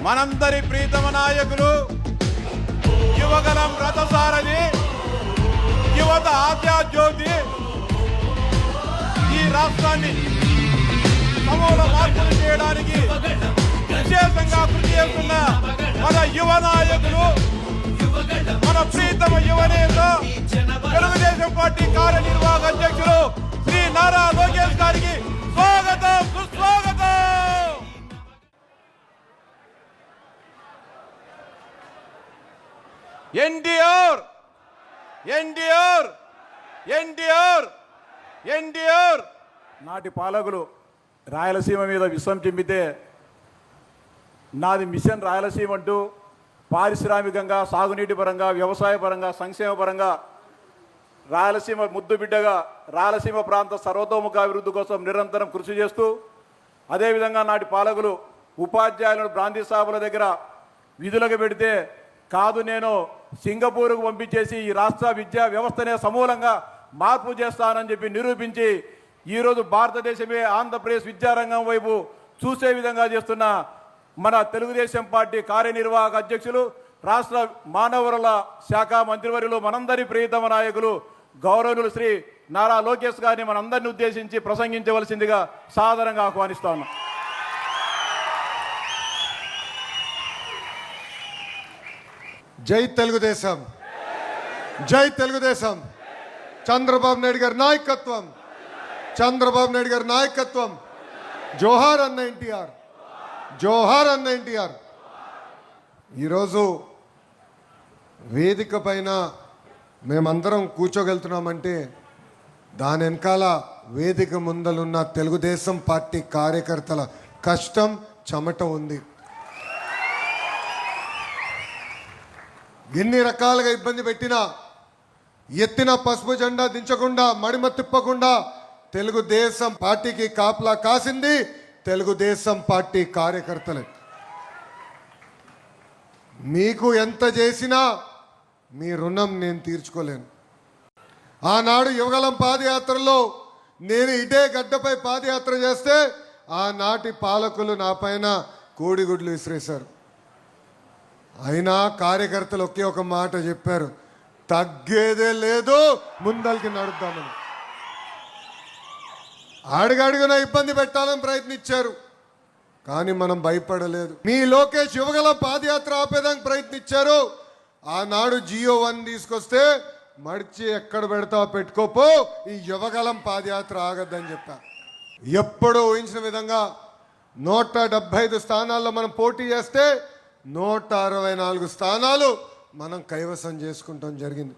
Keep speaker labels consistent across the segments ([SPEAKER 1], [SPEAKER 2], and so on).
[SPEAKER 1] మనందరి ప్రీతమ నాయకులు యువగలం రథసారథి యువత ఆశాజ్యోతి ఈ రాష్ట్రాన్ని సమూల మార్పులు చేయడానికి విశేషంగా కృషి చేస్తున్న మన యువ నాయకులు మన ప్రీతమ యువనేత తెలుగుదేశం పార్టీ కార్యనిర్వాహక అధ్యక్షులు శ్రీ నారా లోకేష్ గారికి స్వాగతం సుస్వాగతం. ఎన్టీఆర్ ఎన్టీఆర్ ఎన్టీఆర్ ఎన్టీఆర్ నాటి పాలకులు రాయలసీమ మీద విశ్వం చెంపితే నాది మిషన్ రాయలసీమ అంటూ పారిశ్రామికంగా సాగునీటి పరంగా వ్యవసాయ పరంగా సంక్షేమ పరంగా రాయలసీమ ముద్దు బిడ్డగా రాయలసీమ ప్రాంత సర్వతోముఖాభివృద్ధి కోసం నిరంతరం కృషి చేస్తూ అదేవిధంగా నాటి పాలకులు ఉపాధ్యాయులను బ్రాంతి సభల దగ్గర విధులకు పెడితే కాదు నేను సింగపూర్కు పంపించేసి ఈ రాష్ట్ర విద్యా వ్యవస్థనే సమూలంగా మార్పు చేస్తానని చెప్పి నిరూపించి ఈరోజు భారతదేశమే ఆంధ్రప్రదేశ్ విద్యారంగం వైపు చూసే విధంగా చేస్తున్న మన తెలుగుదేశం పార్టీ కార్యనిర్వాహక అధ్యక్షులు రాష్ట్ర మానవ వనరుల శాఖ మంత్రివర్యులు మనందరి ప్రియతమ నాయకులు గౌరవనీయులు శ్రీ నారా లోకేష్ గారిని మనందరిని ఉద్దేశించి ప్రసంగించవలసిందిగా సాదరంగా ఆహ్వానిస్తా ఉన్నాం.
[SPEAKER 2] జై తెలుగుదేశం, జై తెలుగుదేశం. చంద్రబాబు నాయుడు గారి నాయకత్వం, చంద్రబాబు నాయుడు గారి నాయకత్వం. జోహార్ అన్న ఎన్టీఆర్, జోహార్ అన్న ఎన్టీఆర్. ఈరోజు వేదిక పైన మేమందరం కూర్చోగలుగుతున్నామంటే దాని వెనకాల వేదిక ముందలున్న తెలుగుదేశం పార్టీ కార్యకర్తల కష్టం చెమట ఉంది. ఎన్ని రకాలుగా ఇబ్బంది పెట్టినా ఎత్తిన పసుపు జెండా దించకుండా మడిమ తిప్పకుండా తెలుగుదేశం పార్టీకి కాపలా కాసింది తెలుగుదేశం పార్టీ కార్యకర్తలే. మీకు ఎంత చేసినా మీ రుణం నేను తీర్చుకోలేను. ఆనాడు యువగలం పాదయాత్రలో నేను ఇదే గడ్డపై పాదయాత్ర చేస్తే ఆనాటి పాలకులు నా పైన కోడిగుడ్లు విసిరేశారు. అయినా కార్యకర్తలు ఒకే ఒక మాట చెప్పారు, తగ్గేదే లేదు, ముందరికి నడుద్దామని. అడుగడుగున ఇబ్బంది పెట్టాలని ప్రయత్నించారు, కానీ మనం భయపడలేదు. మీ లోకేష్ యువగల పాదయాత్ర ఆపేదానికి ప్రయత్నించారు. ఆనాడు GO1 తీసుకొస్తే మడిచి ఎక్కడ పెడతావు పెట్టుకోపో, ఈ యువగలం పాదయాత్ర ఆగద్దని చెప్పా. ఎప్పుడూ ఊహించిన విధంగా 175 స్థానాల్లో మనం పోటీ చేస్తే 164 స్థానాలు మనం కైవసం చేసుకుంటాం జరిగింది.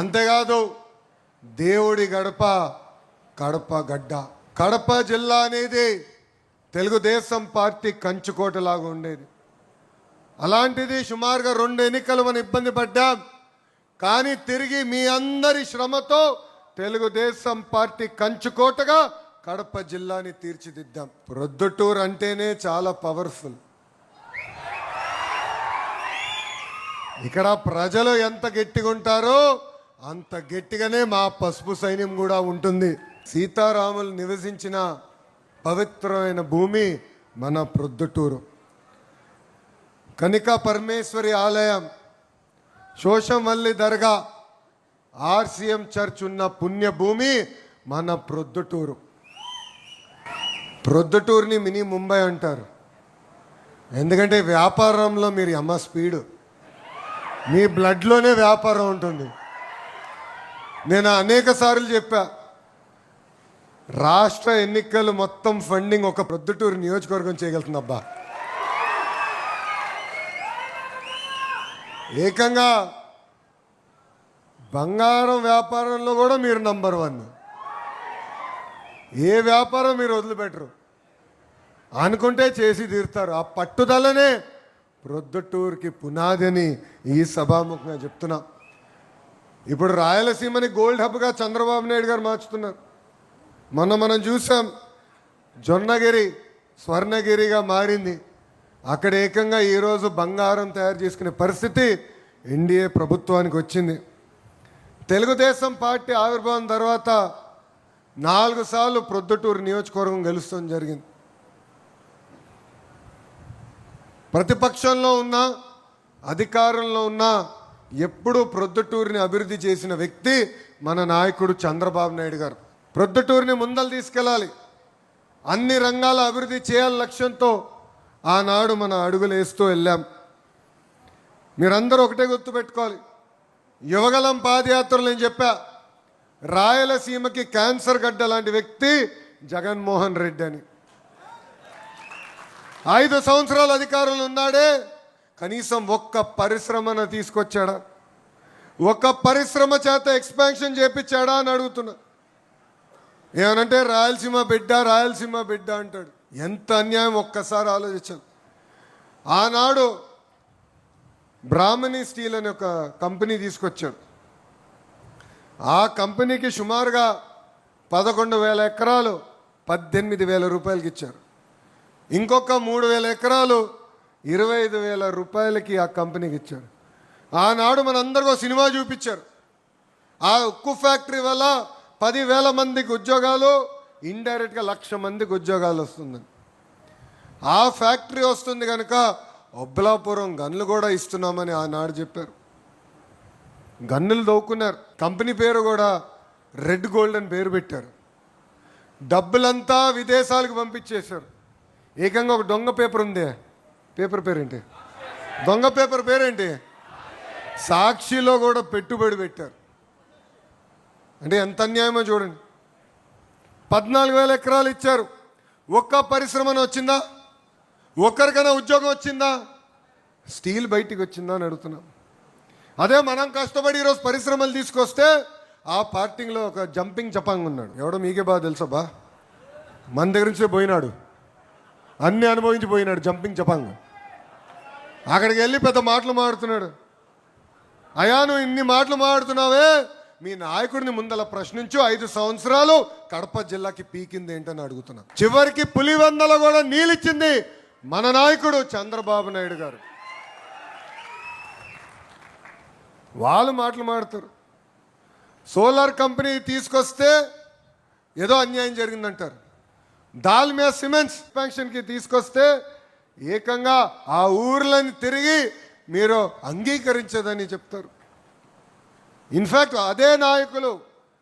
[SPEAKER 2] అంతేకాదు దేవుడి గడప కడప గడ్డ. కడప జిల్లా అనేది తెలుగుదేశం పార్టీ కంచుకోటలాగా ఉండేది. అలాంటిది సుమారుగా 2 ఎన్నికలు మనం ఇబ్బంది పడ్డాం. కానీ తిరిగి మీ అందరి శ్రమతో తెలుగుదేశం పార్టీ కంచుకోటగా కడప జిల్లాని తీర్చిదిద్దాం. ప్రొద్దుటూరు అంటేనే చాలా పవర్ఫుల్. ఇక్కడ ప్రజలు ఎంత గట్టిగా ఉంటారో అంత గట్టిగానే మా పసుపు సైన్యం కూడా ఉంటుంది. సీతారాములు నివసించిన పవిత్రమైన భూమి మన ప్రొద్దుటూరు. కనికా పరమేశ్వరి ఆలయం, శోషమల్లి దర్గా, RCM చర్చ్ ఉన్న పుణ్యభూమి మన ప్రొద్దుటూరు. ప్రొద్దుటూరుని మినీ ముంబై అంటారు. ఎందుకంటే వ్యాపారంలో మీరు అమ్మ స్పీడు, మీ బ్లడ్లోనే వ్యాపారం ఉంటుంది. నేను అనేక సార్లు చెప్పా, రాష్ట్ర ఎన్నికలు మొత్తం ఫండింగ్ ఒక ప్రొద్దుటూరు నియోజకవర్గం చేయగలుగుతుంది. అబ్బా, ఏకంగా బంగారం వ్యాపారంలో కూడా మీరు నంబర్ 1. ఏ వ్యాపారం మీరు వదిలిపెట్టరు, అనుకుంటే చేసి తీరుతారు. ఆ పట్టుదలనే ప్రొద్దుటూరుకి పునాది అని ఈ సభాముఖంగా చెప్తున్నా. ఇప్పుడు రాయలసీమని గోల్డ్ హబ్గా చంద్రబాబు నాయుడు గారు మార్చుతున్నారు. మనం చూసాం, జొన్నగిరి స్వర్ణగిరిగా మారింది. అక్కడ ఏకంగా ఈరోజు బంగారం తయారు చేసుకునే పరిస్థితి ఎన్డీఏ ప్రభుత్వానికి వచ్చింది. తెలుగుదేశం పార్టీ ఆవిర్భావం తర్వాత 4 సార్లు ప్రొద్దుటూరు నియోజకవర్గం గెలుస్తాం జరిగింది. ప్రతిపక్షంలో ఉన్నా అధికారంలో ఉన్నా ఎప్పుడూ ప్రొద్దుటూరిని అభివృద్ధి చేసిన వ్యక్తి మన నాయకుడు చంద్రబాబు నాయుడు గారు. ప్రొద్దుటూరిని ముందలు తీసుకెళ్ళాలి, అన్ని రంగాల అభివృద్ధి చేయాలి లక్ష్యంతో ఆనాడు మన అడుగులు వేస్తూ వెళ్ళాం. మీరందరూ ఒకటే గుర్తుపెట్టుకోవాలి, యువగలం పాదయాత్రలు నేను చెప్పా, రాయలసీమకి క్యాన్సర్ గడ్డ లాంటి వ్యక్తి జగన్మోహన్ రెడ్డి అని. 5 సంవత్సరాల అధికారంలో ఉన్నాడే, కనీసం ఒక్క పరిశ్రమను తీసుకొచ్చాడా? ఒక్క పరిశ్రమ చేత ఎక్స్పాన్షన్ చేపించాడా అని అడుగుతున్నా. ఏమనంటే రాయలసీమ బిడ్డ అంటాడు. ఎంత అన్యాయం ఒక్కసారి ఆలోచించాను. ఆనాడు బ్రాహ్మణి స్టీల్ అనే ఒక కంపెనీ తీసుకొచ్చాడు. ఆ కంపెనీకి సుమారుగా 11,000 ఎకరాలు 18,000 రూపాయలకి ఇచ్చారు. ఇంకొక 3,000 ఎకరాలు 25,000 రూపాయలకి ఆ కంపెనీకి ఇచ్చారు. ఆనాడు మనందరికీ సినిమా చూపించారు. ఆ ఉక్కు ఫ్యాక్టరీ వల్ల 10,000 మందికి ఉద్యోగాలు, ఇండైరెక్ట్గా 1,00,000 మందికి ఉద్యోగాలు వస్తుందని. ఆ ఫ్యాక్టరీ వస్తుంది కనుక ఒబ్బలాపురం గన్లు కూడా ఇస్తున్నామని ఆనాడు చెప్పారు. గన్నులు దవ్వుకున్నారు. కంపెనీ పేరు కూడా రెడ్ గోల్డ్ అని పేరు పెట్టారు. డబ్బులంతా విదేశాలకు పంపించేశారు. ఏకంగా ఒక దొంగ పేపర్ ఉంది, పేపర్ పేరేంటి, దొంగ పేపర్ పేరేంటి, సాక్షిలో కూడా పెట్టుబడి పెట్టారు. అంటే ఎంత అన్యాయమో చూడండి. 14,000 ఎకరాలు ఇచ్చారు. ఒక్క పరిశ్రమను వచ్చిందా? ఒక్కరికైనా ఉద్యోగం వచ్చిందా? స్టీల్ బయటికి వచ్చిందా అని అడుగుతున్నాం. అదే మనం కష్టపడి ఈరోజు పరిశ్రమలు తీసుకొస్తే ఆ పార్టీలో ఒక జంపింగ్ జపాంగ్ ఉన్నాడు. ఎవడో మీకే బాగా తెలుసా బా, మన దగ్గర నుంచే పోయినాడు, అన్నీ అనుభవించి పోయినాడు జంపింగ్ జపాంగ్. అక్కడికి వెళ్ళి పెద్ద మాటలు మాడుతున్నాడు. అయా నువ్వు ఇన్ని మాటలు మాడుతున్నావే, మీ నాయకుడిని ముందల ప్రశ్నించు, 5 సంవత్సరాలు కడప జిల్లాకి పీకింది ఏంటని అడుగుతున్నా. చివరికి పులివెందల కూడా నీళ్ళిచ్చింది మన నాయకుడు చంద్రబాబు నాయుడు గారు. వాళ్ళు మాటలు మాడుతారు. సోలార్ కంపెనీ తీసుకొస్తే ఏదో అన్యాయం జరిగిందంటారు. దాల్మియా సిమెంట్స్ ఎక్స్పాన్షన్కి తీసుకొస్తే ఏకంగా ఆ ఊర్లని తిరిగి మీరు అంగీకరించదని చెప్తారు. ఇన్ఫ్యాక్ట్ అదే నాయకులు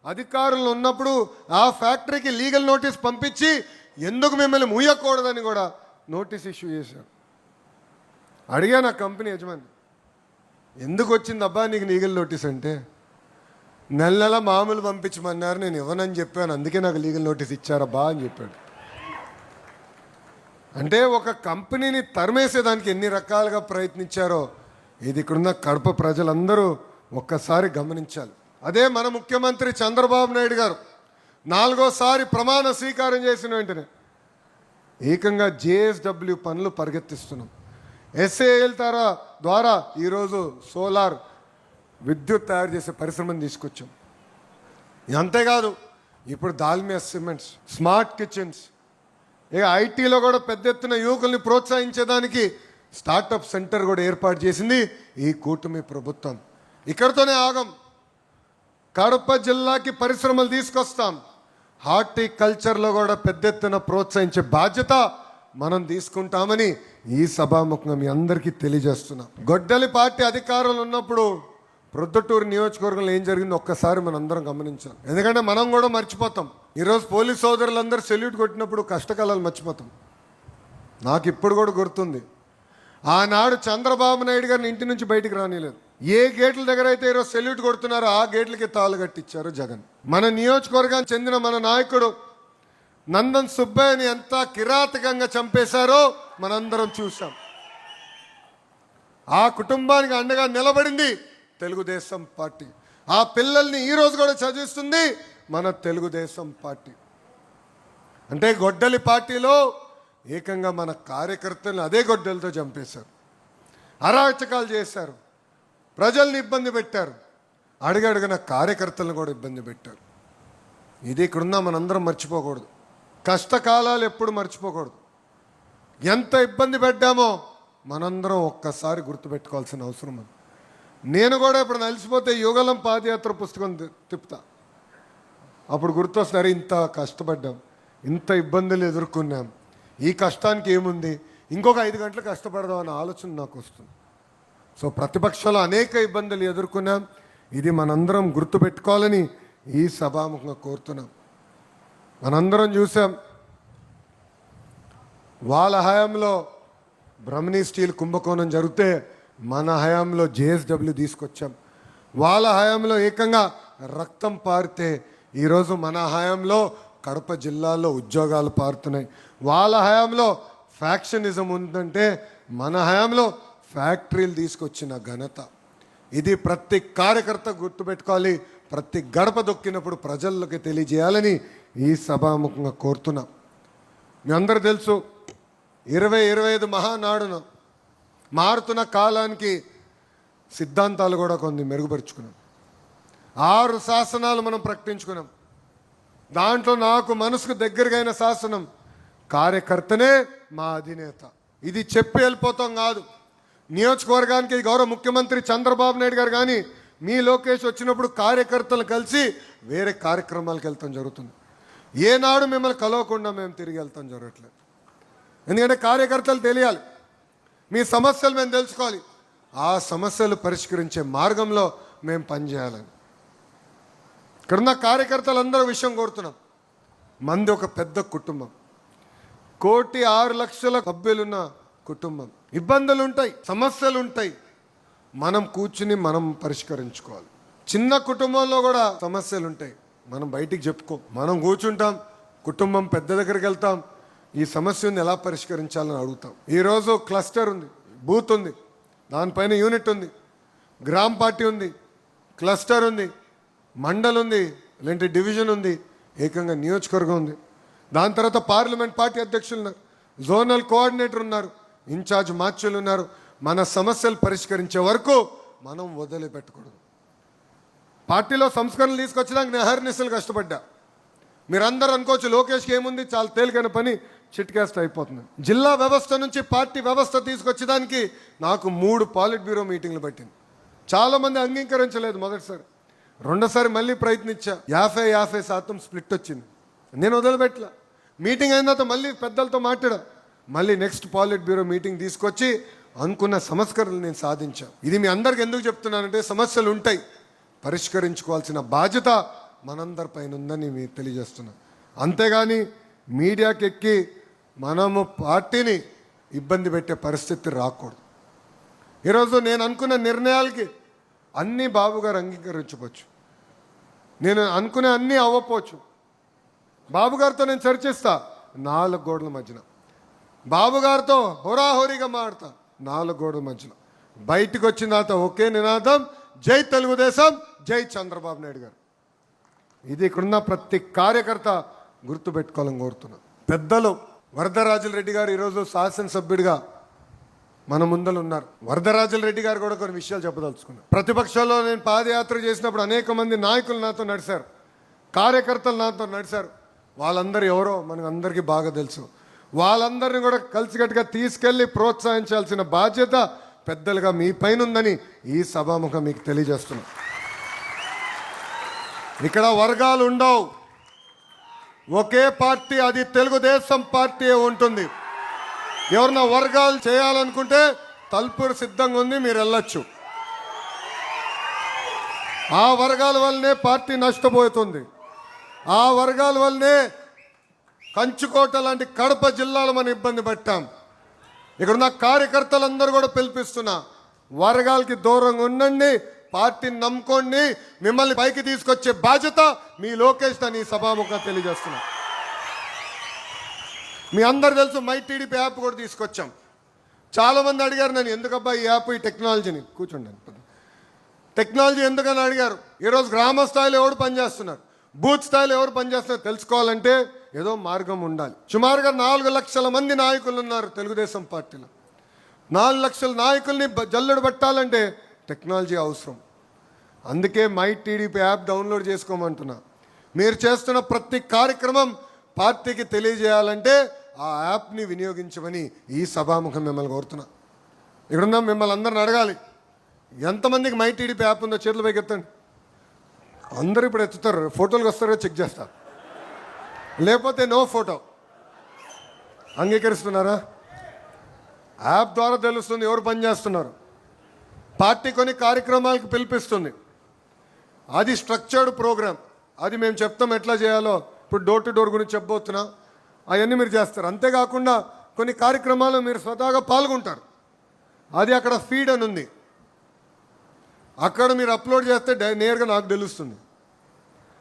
[SPEAKER 2] అధికారులు ఉన్నప్పుడు ఆ ఫ్యాక్టరీకి లీగల్ నోటీస్ పంపించి ఎందుకు మిమ్మల్ని మూయకూడదని కూడా నోటీస్ ఇష్యూ చేశారు. అడిగాను ఆ కంపెనీ యజమాని, ఎందుకు వచ్చింది అబ్బా నీకు లీగల్ నోటీస్ అంటే, నెల మామూలు పంపించమన్నారు, నేను ఇవ్వనని చెప్పాను, అందుకే నాకు లీగల్ నోటీస్ ఇచ్చారబ్బా అని చెప్పాడు. అంటే ఒక కంపెనీని తరిమేసేదానికి ఎన్ని రకాలుగా ప్రయత్నించారో ఇది ఇక్కడున్న కడప ప్రజలందరూ ఒక్కసారి గమనించాలి. అదే మన ముఖ్యమంత్రి చంద్రబాబు నాయుడు గారు 4వ ప్రమాణ స్వీకారం చేసిన వెంటనే ఏకంగా జేఎస్డబ్ల్యూ పనులు పరిగెత్తిస్తున్నాం. ఎస్ఏఎల్ ద్వారా ఈరోజు సోలార్ విద్యుత్ తయారు చేసే పరిశ్రమను తీసుకొచ్చాం. అంతేకాదు ఇప్పుడు దాల్మియా సిమెంట్స్, స్మార్ట్ కిచెన్స్, ఇక ఐటీలో కూడా పెద్ద ఎత్తున యువకుల్ని ప్రోత్సహించేదానికి స్టార్టప్ సెంటర్ కూడా ఏర్పాటు చేసింది ఈ కూటమి ప్రభుత్వం. ఇక్కడితోనే ఆగం. కడప జిల్లాకి పరిశ్రమలు తీసుకొస్తాం. హార్టికల్చర్లో కూడా పెద్ద ఎత్తున ప్రోత్సహించే బాధ్యత మనం తీసుకుంటామని ఈ సభాముఖంగా మీ అందరికీ తెలియజేస్తున్నాం. గొడ్డలి పార్టీ అధికారంలో ఉన్నప్పుడు ప్రొద్దుటూరు నియోజకవర్గంలో ఏం జరిగిందో ఒక్కసారి మనం అందరం గమనించాలి. ఎందుకంటే మనం కూడా మర్చిపోతాం. ఈరోజు పోలీస్ సోదరులందరూ సెల్యూట్ కొట్టినప్పుడు కష్టకాలాలు మర్చిపోతాం. నాకు ఇప్పుడు కూడా గుర్తుంది, ఆనాడు చంద్రబాబు నాయుడు గారిని ఇంటి నుంచి బయటికి రానిలేదు. ఏ గేట్ల దగ్గర అయితే ఈరోజు సెల్యూట్ కొడుతున్నారో ఆ గేట్లకి తాళ్ళు కట్టించారు జగన్. మన నియోజకవర్గానికి చెందిన మన నాయకుడు నందన్ సుబ్బయ్యని ఎంత కిరాతకంగా చంపేశారో మనందరం చూసాం. ఆ కుటుంబానికి అండగా నిలబడింది తెలుగుదేశం పార్టీ. ఆ పిల్లల్ని ఈరోజు కూడా చదివిస్తుంది మన తెలుగుదేశం పార్టీ. అంటే గొడ్డలి పార్టీలో ఏకంగా మన కార్యకర్తలను అదే గొడ్డలతో చంపేశారు, అరాచకాలు చేశారు, ప్రజల్ని ఇబ్బంది పెట్టారు, అడుగడుగున కార్యకర్తలను కూడా ఇబ్బంది పెట్టారు. ఇది ఇక్కడున్నా మనందరం మర్చిపోకూడదు. కష్టకాలాలు ఎప్పుడు మర్చిపోకూడదు. ఎంత ఇబ్బంది పెట్టామో మనందరం ఒక్కసారి గుర్తుపెట్టుకోవాల్సిన అవసరం ఉంది. నేను కూడా ఇప్పుడు నలిసిపోతే యుగలం పాదయాత్ర పుస్తకం తిప్పుతా. అప్పుడు గుర్తొస్తున్నారు, ఇంత కష్టపడ్డాం, ఇంత ఇబ్బందులు ఎదుర్కొన్నాం, ఈ కష్టానికి ఏముంది, ఇంకొక 5 గంటలు కష్టపడదాం అనే ఆలోచన నాకు వస్తుంది. సో ప్రతిపక్షాలు అనేక ఇబ్బందులు ఎదుర్కొన్నాం. ఇది మనందరం గుర్తుపెట్టుకోవాలని ఈ సభాముఖంగా కోరుతున్నాం. మనందరం చూసాం, వాళ్ళ హయాంలో బ్రహ్మణి స్టీల్ కుంభకోణం జరిగితే మన హయాంలో జేఎస్డబ్ల్యూ తీసుకొచ్చాం. వాళ్ళ హయాంలో ఏకంగా రక్తం పారితే ఈరోజు మన హయాంలో కడప జిల్లాలో ఉద్యోగాలు పారుతున్నాయి. వాళ్ళ హయాంలో ఫ్యాక్షనిజం ఉందంటే మన హయాంలో ఫ్యాక్టరీలు తీసుకొచ్చిన ఘనత. ఇది ప్రతి కార్యకర్త గుర్తుపెట్టుకోవాలి. ప్రతి గడప దొక్కినప్పుడు ప్రజల్లోకి తెలియజేయాలని ఈ సభాముఖంగా కోరుతున్నాం. మీ అందరూ తెలుసు, 2025 మహానాడున మారుతున్న కాలానికి సిద్ధాంతాలు కూడా కొన్ని మెరుగుపరుచుకున్నాం. 6 శాసనాలు మనం ప్రకటించుకున్నాం. దాంట్లో నాకు మనసుకు దగ్గరగైన శాసనం కార్యకర్తనే మా అధినేత. ఇది చెప్పి వెళ్ళిపోతాం కాదు. నియోజకవర్గానికి గౌరవ ముఖ్యమంత్రి చంద్రబాబు నాయుడు గారు కానీ మీ లోకేష్ వచ్చినప్పుడు కార్యకర్తలు కలిసి వేరే కార్యక్రమాలకు వెళ్తాం జరుగుతుంది. ఏనాడు మిమ్మల్ని కలవకుండా మేము తిరిగి వెళ్తాం జరగట్లేదు. ఎందుకంటే కార్యకర్తలు తెలియాలి, మీ సమస్యలు మేము తెలుసుకోవాలి, ఆ సమస్యలు పరిష్కరించే మార్గంలో మేము పనిచేయాలని. ఇక్కడున్న కార్యకర్తలందరూ విషయం కోరుతున్నాం. మంది ఒక పెద్ద కుటుంబం, 1,06,00,000 సభ్యులున్న కుటుంబం. ఇబ్బందులు ఉంటాయి, సమస్యలు ఉంటాయి, మనం కూర్చుని మనం పరిష్కరించుకోవాలి. చిన్న కుటుంబంలో కూడా సమస్యలు ఉంటాయి, మనం బయటికి చెప్పుకో, మనం కూర్చుంటాం, కుటుంబం పెద్ద దగ్గరికి వెళ్తాం, ఈ సమస్యను ఎలా పరిష్కరించాలని అడుగుతాం. ఈరోజు క్లస్టర్ ఉంది, బూత్ ఉంది, దానిపైన యూనిట్ ఉంది, గ్రామ పార్టీ ఉంది, క్లస్టర్ ఉంది, మండల్ ఉంది, లేదంటే డివిజన్ ఉంది, ఏకంగా నియోజకవర్గం ఉంది. దాని తర్వాత పార్లమెంట్ పార్టీ అధ్యక్షులు ఉన్నారు, జోనల్ కోఆర్డినేటర్ ఉన్నారు, ఇన్ఛార్జ్ మార్చులు ఉన్నారు. మన సమస్యలు పరిష్కరించే వరకు మనం వదిలిపెట్టకూడదు. పార్టీలో సంస్కరణలు తీసుకొచ్చడానికి నేను అహర్నిశలు కష్టపడ్డా. మీరందరూ అనుకోవచ్చు లోకేష్కి ఏముంది, చాలా తేలికైన పని, చిట్కేస్ట్ అయిపోతుంది. జిల్లా వ్యవస్థ నుంచి పార్టీ వ్యవస్థ తీసుకొచ్చేదానికి నాకు 3 పాలిట్ బ్యూరో మీటింగ్లు పట్టింది. చాలామంది అంగీకరించలేదు మొదటిసారి. రెండోసారి మళ్ళీ ప్రయత్నించా, 50% స్ప్లిట్ వచ్చింది. నేను వదిలిపెట్టలా. మీటింగ్ అయిన తర్వాత మళ్ళీ పెద్దలతో మాట్లాడా, మళ్ళీ నెక్స్ట్ పాలిట్ బ్యూరో మీటింగ్ తీసుకొచ్చి అనుకున్న సంస్కరణలు నేను సాధించా. ఇది మీ అందరికి ఎందుకు చెప్తున్నానంటే సమస్యలు ఉంటాయి, పరిష్కరించుకోవాల్సిన బాధ్యత మనందరిపైన ఉందని మీకు తెలియజేస్తున్నా. అంతేగాని మీడియాకి ఎక్కి మనము పార్టీని ఇబ్బంది పెట్టే పరిస్థితి రాకూడదు. ఈరోజు నేను అనుకున్న నిర్ణయాలకి అన్నీ బాబు గారు అంగీకరించవచ్చు, నేను అనుకునే అన్నీ అవ్వకపోవచ్చు. బాబు గారితో నేను చర్చిస్తా 4 గోడల మధ్యన, బాబు గారితో హోరాహోరీగా మాడతా 4 గోడల మధ్యలో. బయటికి వచ్చిన తర్వాత ఒకే నినాదం, జై తెలుగుదేశం, జై చంద్రబాబు నాయుడు గారు. ఇది ఇక్కడున్న ప్రతి కార్యకర్త గుర్తుపెట్టుకోవాలని కోరుతున్నాను. పెద్దలు వరదరాజుల రెడ్డి గారు ఈరోజు శాసనసభ్యుడిగా మన ముందలు ఉన్నారు. వరదరాజుల రెడ్డి గారు కూడా కొన్ని విషయాలు చెప్పదలుచుకున్నారు. ప్రతిపక్షంలో నేను పాదయాత్ర చేసినప్పుడు అనేక మంది నాయకులు నాతో నడిచారు, కార్యకర్తలు నాతో నడిచారు. వాళ్ళందరూ ఎవరో మనకు అందరికీ బాగా తెలుసు. వాళ్ళందరినీ కూడా కలిసికట్టుగా తీసుకెళ్ళి ప్రోత్సహించాల్సిన బాధ్యత పెద్దలుగా మీ పైన ఉందని ఈ సభాముఖం మీకు తెలియజేస్తున్నాం. ఇక్కడ వర్గాలు ఉండవు, ఒకే పార్టీ, అది తెలుగుదేశం పార్టీ ఉంటుంది. ఎవరన్నా వర్గాలు చేయాలనుకుంటే తలుపురు సిద్ధంగా ఉంది, మీరు వెళ్ళొచ్చు. ఆ వర్గాల వల్లనే పార్టీ నష్టపోతుంది. ఆ వర్గాల వల్లనే కంచుకోట లాంటి కడప జిల్లాలో మనం ఇబ్బంది పట్టాం. ఇక్కడున్న కార్యకర్తలందరూ కూడా పిలిపిస్తున్నా, వర్గాలకి దూరంగా ఉండండి, పార్టీని నమ్ముకోండి, మిమ్మల్ని పైకి తీసుకొచ్చే బాధ్యత మీ లోకేష్ అని సభాముఖంగా తెలియజేస్తున్నా. మీ అందరు తెలుసు, మై టీడీపీ యాప్ కూడా తీసుకొచ్చాం. చాలామంది అడిగారు నన్ను, ఎందుకబ్బా ఈ యాప్, ఈ టెక్నాలజీని, కూర్చోండి, టెక్నాలజీ ఎందుకని అడిగారు. ఈరోజు గ్రామ స్థాయిలో ఎవరు పనిచేస్తున్నారు, బూత్ స్థాయిలో ఎవరు పనిచేస్తున్నారు తెలుసుకోవాలంటే ఏదో మార్గం ఉండాలి. సుమారుగా 4 లక్షల మంది నాయకులు ఉన్నారు తెలుగుదేశం పార్టీలో. 4 లక్షల నాయకుల్ని జల్లెడు పట్టాలంటే టెక్నాలజీ అవసరం. అందుకే మై టీడీపీ యాప్ డౌన్లోడ్ చేసుకోమంటున్నా. మీరు చేస్తున్న ప్రతి కార్యక్రమం పార్టీకి తెలియజేయాలంటే ఆ యాప్ని వినియోగించమని ఈ సభాముఖం మిమ్మల్ని కోరుతున్నా. ఇక్కడున్నా మిమ్మల్ని అందరిని అడగాలి, ఎంతమందికి మై టీడీపీ యాప్ ఉందో చేతులు పైకి ఎత్తండి. అందరూ ఇప్పుడు ఎత్తుతారు, ఫోటోలకు వస్తారో చెక్ చేస్తారు, లేకపోతే నో ఫోటో. అంగీకరిస్తున్నారా? యాప్ ద్వారా తెలుస్తుంది ఎవరు పనిచేస్తున్నారు. పార్టీ కొన్ని కార్యక్రమాలకు పిలిపిస్తుంది, అది స్ట్రక్చర్డ్ ప్రోగ్రామ్, అది మేము చెప్తాం ఎట్లా చేయాలో. ఇప్పుడు డోర్ టు డోర్ గురించి చెప్పబోతున్నా, అవన్నీ మీరు చేస్తారు. అంతేకాకుండా కొన్ని కార్యక్రమాలు మీరు స్వతహాగా పాల్గొంటారు, అది అక్కడ ఫీడ్ అని ఉంది, అక్కడ మీరు అప్లోడ్ చేస్తే నేరుగా నాకు తెలుస్తుంది.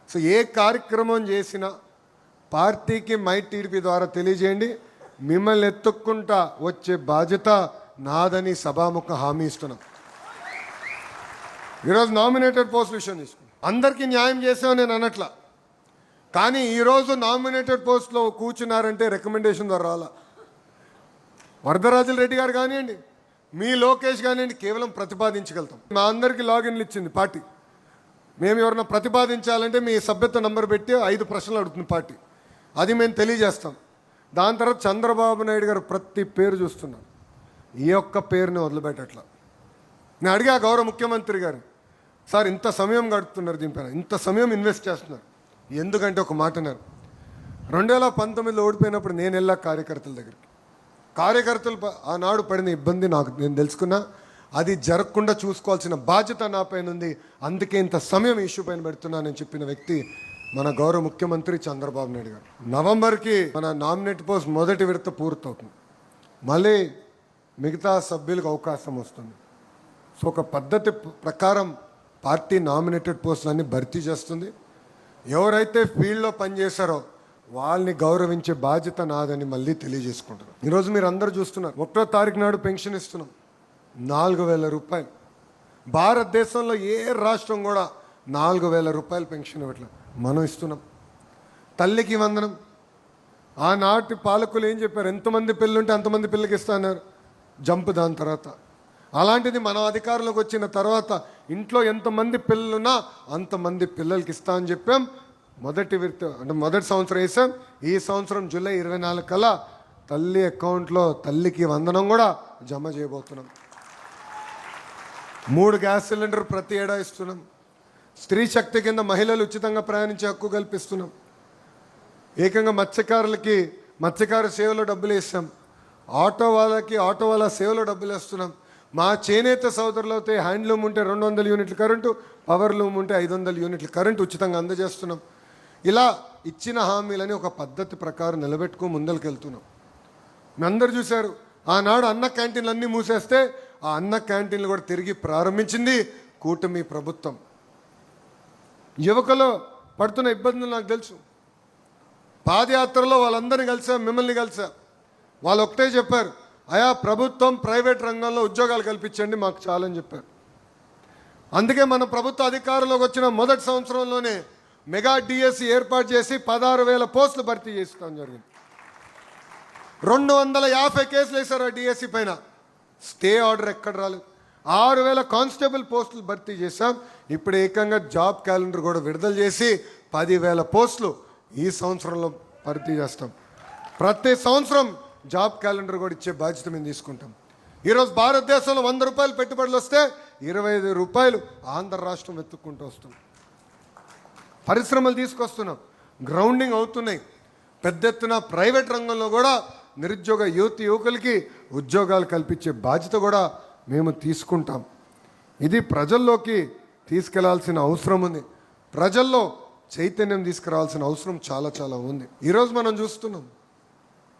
[SPEAKER 2] సో ఏ కార్యక్రమం చేసినా పార్టీకి మై టీడీపీ ద్వారా తెలియజేయండి. మిమ్మల్ని ఎత్తుక్కుంటా వచ్చే బాధ్యత నాదని సభాముఖ హామీ ఇస్తున్నాం. ఈరోజు నామినేటెడ్ పోస్ట్ విషయం తీసుకున్నాం, అందరికీ న్యాయం చేసామని నేను అనట్లా. కానీ ఈరోజు నామినేటెడ్ పోస్ట్లో కూర్చున్నారంటే రికమెండేషన్ ద్వారా రాలా. వరదరాజుల రెడ్డి గారు కానివ్వండి, మీ లోకేష్ కానివ్వండి, కేవలం ప్రతిపాదించగలుగుతాం. మా అందరికీ లాగిన్లు ఇచ్చింది పార్టీ. మేము ఎవరైనా ప్రతిపాదించాలంటే మీ సభ్యత్వ నంబర్ పెట్టి 5 ప్రశ్నలు అడుగుతుంది పార్టీ, అది మేము తెలియజేస్తాం. దాని తర్వాత చంద్రబాబు నాయుడు గారు ప్రతి పేరు చూస్తున్నాం, ఈ ఒక్క పేరుని వదిలిపెట్టట్లా. నేను అడిగా గౌరవ ముఖ్యమంత్రి గారు, సార్ ఇంత సమయం గడుపుతున్నారు దీనిపైన, ఇంత సమయం ఇన్వెస్ట్ చేస్తున్నారు, ఎందుకంటే ఒక మాట అన్నారు, 2019లో ఓడిపోయినప్పుడు నేను వెళ్ళా కార్యకర్తల దగ్గరికి. కార్యకర్తలు ఆనాడు పడిన ఇబ్బంది నేను తెలుసుకున్నా, అది జరగకుండా చూసుకోవాల్సిన బాధ్యత నా పైన ఉంది, అందుకే ఇంత సమయం ఇష్యూ పైన పెడుతున్నానని చెప్పిన వ్యక్తి మన గౌరవ ముఖ్యమంత్రి చంద్రబాబు నాయుడు గారు. నవంబర్కి మన నామినేట్ పోస్ట్ మొదటి విడత పూర్తవుతుంది, మళ్ళీ మిగతా సభ్యులకు అవకాశం వస్తుంది. సో ఒక పద్ధతి ప్రకారం పార్టీ నామినేటెడ్ పోస్టులన్నీ భర్తీ చేస్తుంది. ఎవరైతే ఫీల్డ్లో పనిచేశారో వాళ్ళని గౌరవించే బాధ్యత నాదని మళ్ళీ తెలియజేసుకుంటున్నాం. ఈరోజు మీరు అందరూ చూస్తున్నారు, 1వ తారీఖు నాడు పెన్షన్ ఇస్తున్నాం, 4,000 రూపాయలు. భారతదేశంలో ఏ రాష్ట్రం కూడా 4,000 రూపాయలు పెన్షన్ ఇవ్వట్లేదు, మనం ఇస్తున్నాం. తల్లికి వందనం, ఆనాటి పాలకులు ఏం చెప్పారు, ఎంతమంది పిల్లలుంటే అంతమంది పిల్లలకి ఇస్తా అన్నారు, జంప్ దాని తర్వాత. అలాంటిది మనం అధికారంలోకి వచ్చిన తర్వాత ఇంట్లో ఎంతమంది పిల్లలున్నా అంతమంది పిల్లలకి ఇస్తా అని చెప్పాం. మొదటి విడత అంటే మొదటి సంవత్సరం వేసాం. ఈ సంవత్సరం జూలై 24 కల్లా తల్లి అకౌంట్లో తల్లికి వందనం కూడా జమ చేయబోతున్నాం. 3 గ్యాస్ సిలిండర్ ప్రతి ఏడా ఇస్తున్నాం. స్త్రీ శక్తి కింద మహిళలు ఉచితంగా ప్రయాణించే హక్కు కల్పిస్తున్నాం. ఏకంగా మత్స్యకారులకి మత్స్యకార సేవలో డబ్బులు ఇస్తాం. ఆటో వాళ్ళకి ఆటో వాళ్ళ సేవలో డబ్బులు వేస్తున్నాం. మా చేనేత సోదరులతో హ్యాండ్లూమ్ ఉంటే 200 యూనిట్ల కరెంటు, పవర్ లూమ్ ఉంటే 500 యూనిట్ల కరెంటు ఉచితంగా అందజేస్తున్నాం. ఇలా ఇచ్చిన హామీలని ఒక పద్ధతి ప్రకారం నిలబెట్టుకో ముందరికి వెళ్తున్నాం. మీ అందరు చూశారు, ఆనాడు అన్న క్యాంటీన్లు అన్నీ మూసేస్తే ఆ అన్న క్యాంటీన్లు కూడా తిరిగి ప్రారంభించింది కూటమి ప్రభుత్వం. యువకులు పడుతున్న ఇబ్బందులు నాకు తెలుసు. పాదయాత్రలో వాళ్ళందరినీ కలిసా, మిమ్మల్ని కలిసా. వాళ్ళు ఒకటే చెప్పారు, అయా ప్రభుత్వం ప్రైవేట్ రంగంలో ఉద్యోగాలు కల్పించండి మాకు చాలని చెప్పారు. అందుకే మన ప్రభుత్వ అధికారంలోకి వచ్చిన మొదటి సంవత్సరంలోనే మెగా డిఎస్సి ఏర్పాటు చేసి 16,000 పోస్టులు భర్తీ చేసుకోవడం జరిగింది. 250 కేసులు వేశారు ఆ డిఎస్సి పైన, స్టే ఆర్డర్ ఎక్కడ రాలేదు. 6,000 కానిస్టేబుల్ పోస్టులు భర్తీ చేశాం. ఇప్పుడు ఏకంగా జాబ్ క్యాలెండర్ కూడా విడుదల చేసి 10,000 పోస్టులు ఈ సంవత్సరంలో భర్తీ చేస్తాం. ప్రతి సంవత్సరం జాబ్ క్యాలెండర్ కూడా ఇచ్చే బాధ్యత మేము తీసుకుంటాం. ఈరోజు భారతదేశంలో 100 రూపాయలు పెట్టుబడులు వస్తే 25 రూపాయలు ఆంధ్ర రాష్ట్రం వెతుక్కుంటూ వస్తుంది. పరిశ్రమలు తీసుకొస్తున్నాం, గ్రౌండింగ్ అవుతున్నాయి. పెద్ద ఎత్తున ప్రైవేట్ రంగంలో కూడా నిరుద్యోగ యువకులకి ఉద్యోగాలు కల్పించే బాధ్యత కూడా మేము తీసుకుంటాం. ఇది ప్రజల్లోకి తీసుకెళ్లాల్సిన అవసరం ఉంది. ప్రజల్లో చైతన్యం తీసుకురావాల్సిన అవసరం చాలా చాలా ఉంది. ఈరోజు మనం చూస్తున్నాం,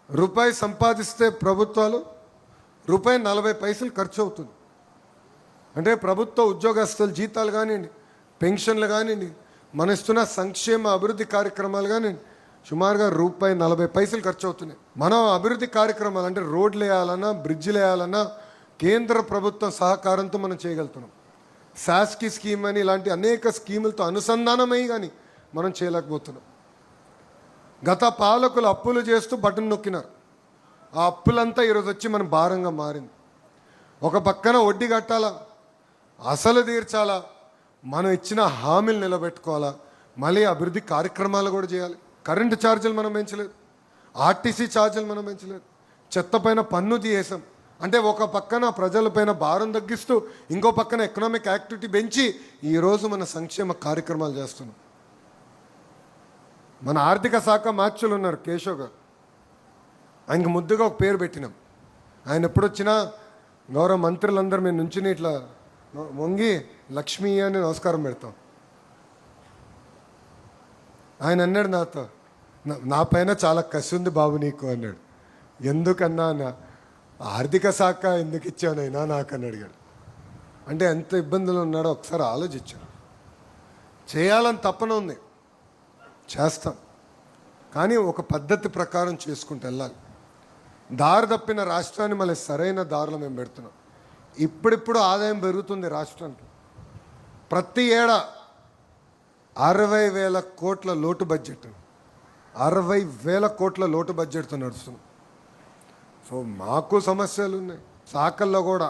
[SPEAKER 2] రూపాయి సంపాదిస్తే ప్రభుత్వాలు రూపాయి 40 పైసలు ఖర్చు అవుతుంది. అంటే ప్రభుత్వ ఉద్యోగస్తుల జీతాలు కానివ్వండి, పెన్షన్లు కానివ్వండి, మన ఇస్తున్న సంక్షేమ అభివృద్ధి కార్యక్రమాలు కానివ్వండి, సుమారుగా రూపాయి 40 పైసలు ఖర్చు అవుతున్నాయి. మనం అభివృద్ధి కార్యక్రమాలు అంటే రోడ్లు వేయాలన్నా, బ్రిడ్జిలు వేయాలన్నా కేంద్ర ప్రభుత్వ సహకారంతో మనం చేయగలుగుతున్నాం. శాస్కి స్కీమ్ అని ఇలాంటి అనేక స్కీములతో అనుసంధానమై కానీ మనం చేయలేకపోతున్నాం. గత పాలకులు అప్పులు చేస్తూ బటన్ నొక్కినారు. ఆ అప్పులంతా ఈరోజు వచ్చి మన భారంగా మారింది. ఒక పక్కన వడ్డీ కట్టాలా, అసలు తీర్చాలా, మనం ఇచ్చిన హామీలు నిలబెట్టుకోవాలా, మళ్ళీ అభివృద్ధి కార్యక్రమాలు కూడా చేయాలి. కరెంటు ఛార్జీలు మనం పెంచలేదు, ఆర్టీసీ ఛార్జీలు మనం పెంచలేదు, చెత్త పైన పన్ను తీసేసాం. అంటే ఒక పక్కన ప్రజలపైన భారం తగ్గిస్తూ ఇంకో పక్కన ఎకనామిక్ యాక్టివిటీ పెంచి ఈరోజు మన సంక్షేమ కార్యక్రమాలు చేస్తున్నాం. మన ఆర్థిక శాఖ మార్చులు ఉన్నారు కేశవ్ గారు, ఆయనకు ముద్దుగా ఒక పేరు పెట్టినాం. ఆయన ఎప్పుడొచ్చినా గౌరవ మంత్రులందరూ మేము నుంచుని ఇట్లా వంగి లక్ష్మి అని నమస్కారం పెడతాం. ఆయన అన్నాడు నాతో, నా పైన చాలా కసి ఉంది బాబు నీకు అన్నాడు. ఎందుకన్నా ఆర్థిక శాఖ ఎందుకు ఇచ్చానైనా నాకు అని అడిగాడు. అంటే ఎంత ఇబ్బందులు ఉన్నాడో ఒకసారి ఆలోచించాను. చేయాలని తపన ఉంది, చేస్తాం, కానీ ఒక పద్ధతి ప్రకారం చేసుకుంటూ వెళ్ళాలి. దారి తప్పిన రాష్ట్రాన్ని మళ్ళీ సరైన దారిలో మేము పెడుతున్నాం. ఇప్పుడిప్పుడు ఆదాయం పెరుగుతుంది రాష్ట్రానికి. ప్రతి ఏడా 60,000 కోట్ల లోటు బడ్జెట్, 60,000 కోట్ల లోటు బడ్జెట్తో నడుస్తుంది. సో మాకు సమస్యలు ఉన్నాయి. శాఖల్లో కూడా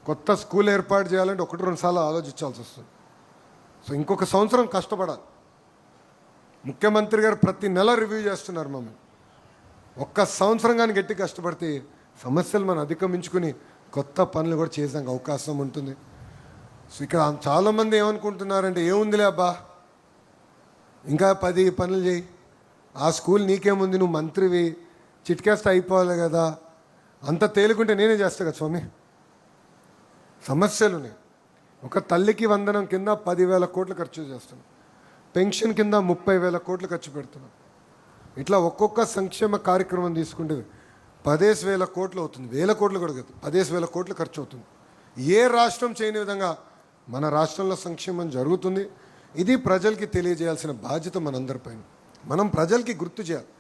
[SPEAKER 2] కొత్త స్కూల్ ఏర్పాటు చేయాలంటే 1-2 సార్లు ఆలోచించాల్సి వస్తుంది. సో ఇంకొక సంవత్సరం కష్టపడాలి. ముఖ్యమంత్రి గారు ప్రతి నెల రివ్యూ చేస్తున్నారు మమ్మల్ని. ఒక్క సంవత్సరం కానీ గట్టి కష్టపడితే సమస్యలు మనం అధిగమించుకుని కొత్త పనులు కూడా చేసాక అవకాశం ఉంటుంది. సో ఇక్కడ చాలామంది ఏమనుకుంటున్నారంటే, ఏముందిలే అబ్బా, ఇంకా 10 పనులు చేయి, ఆ స్కూల్ నీకేముంది, నువ్వు మంత్రివి, చిట్కేస్తే అయిపోవాలి కదా, అంత తేలికుంటే నేనే చేస్తా కదా స్వామి. సమస్యలు ఉన్నాయి. ఒక తల్లికి వందనం కింద 10,000 కోట్లు ఖర్చు చేస్తున్నాం. పెన్షన్ కింద 30,000 కోట్లు ఖర్చు పెడుతున్నాం. ఇట్లా ఒక్కొక్క సంక్షేమ కార్యక్రమం తీసుకుంటే 15,000 కోట్లు అవుతుంది. 1,000 కోట్లు కూడా కాదు, 15,000 కోట్లు ఖర్చు అవుతుంది. ఏ రాష్ట్రం చేయని విధంగా మన రాష్ట్రంలో సంక్షేమం జరుగుతుంది. ఇది ప్రజలకి తెలియజేయాల్సిన బాధ్యత మనందరిపైన. మనం ప్రజలకి గుర్తు చేయాలి.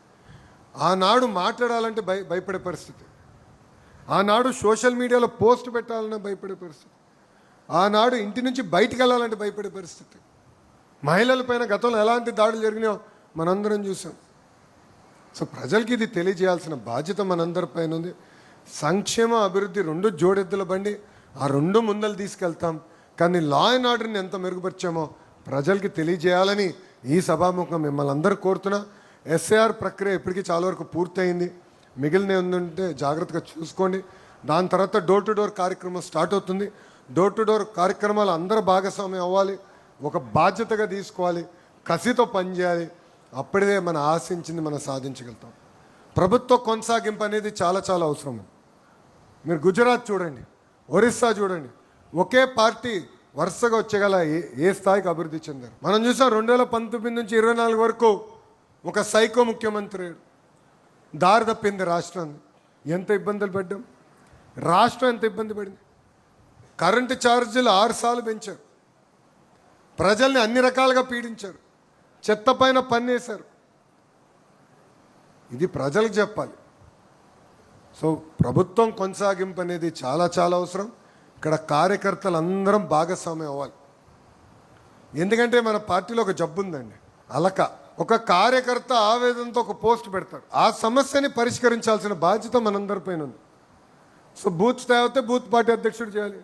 [SPEAKER 2] ఆనాడు మాట్లాడాలంటే భయపడే పరిస్థితి, ఆనాడు సోషల్ మీడియాలో పోస్ట్ పెట్టాలన్నా భయపడే పరిస్థితి, ఆనాడు ఇంటి నుంచి బయటికి వెళ్ళాలంటే భయపడే పరిస్థితి. మహిళలపైన గతంలో ఎలాంటి దాడులు జరిగినాయో మనందరం చూసాం. సో ప్రజలకి ఇది తెలియజేయాల్సిన బాధ్యత మనందరిపైన ఉంది. సంక్షేమ అభివృద్ధి 2 జోడెద్దుల బండి, ఆ 2 ముందలు తీసుకెళ్తాం. కానీ లా అండ్ ఆర్డర్ని ఎంత మెరుగుపరిచామో ప్రజలకి తెలియజేయాలని ఈ సభాముఖం మిమ్మల్ని అందరూ కోరుతున్నా. ఎస్ఐఆర్ ప్రక్రియ ఇప్పటికీ చాలా వరకు పూర్తయింది. మిగిలిన ఏంటంటే జాగ్రత్తగా చూసుకోండి. దాని తర్వాత డోర్ టు డోర్ కార్యక్రమం స్టార్ట్ అవుతుంది. డోర్ టు డోర్ కార్యక్రమాలు అందరూ భాగస్వామ్యం అవ్వాలి, ఒక బాధ్యతగా తీసుకోవాలి, కసితో పనిచేయాలి. అప్పుడే మనం ఆశించింది మనం సాధించగలుగుతాం. ప్రభుత్వ కొనసాగింపు అనేది చాలా చాలా అవసరం. మీరు గుజరాత్ చూడండి, ఒరిస్సా చూడండి, ఒకే పార్టీ వరుసగా వచ్చేగల ఏ స్థాయికి అభివృద్ధి చెందారు. మనం చూసాం 2019 నుంచి 24 వరకు ఒక సైకో ముఖ్యమంత్రి దారి తప్పింది రాష్ట్రాన్ని. ఎంత ఇబ్బందులు పడ్డాం, రాష్ట్రం ఎంత ఇబ్బంది పడింది. కరెంటు ఛార్జీలు 6 సార్లు పెంచారు, ప్రజల్ని అన్ని రకాలుగా పీడించారు, చెత్త పైన పన్నేశారు. ఇది ప్రజలకు చెప్పాలి. సో ప్రభుత్వం కొనసాగింపు అనేది చాలా చాలా అవసరం. ఇక్కడ కార్యకర్తలు అందరం భాగస్వామ్యం అవ్వాలి. ఎందుకంటే మన పార్టీలో ఒక జబ్బు ఉందండి, అలక. ఒక కార్యకర్త ఆవేదనతో ఒక పోస్ట్ పెడతాడు, ఆ సమస్యని పరిష్కరించాల్సిన బాధ్యత మనందరిపైన ఉంది. సో బూత్ స్థాయి అయితే బూత్ పార్టీ అధ్యక్షుడు చేయాలి,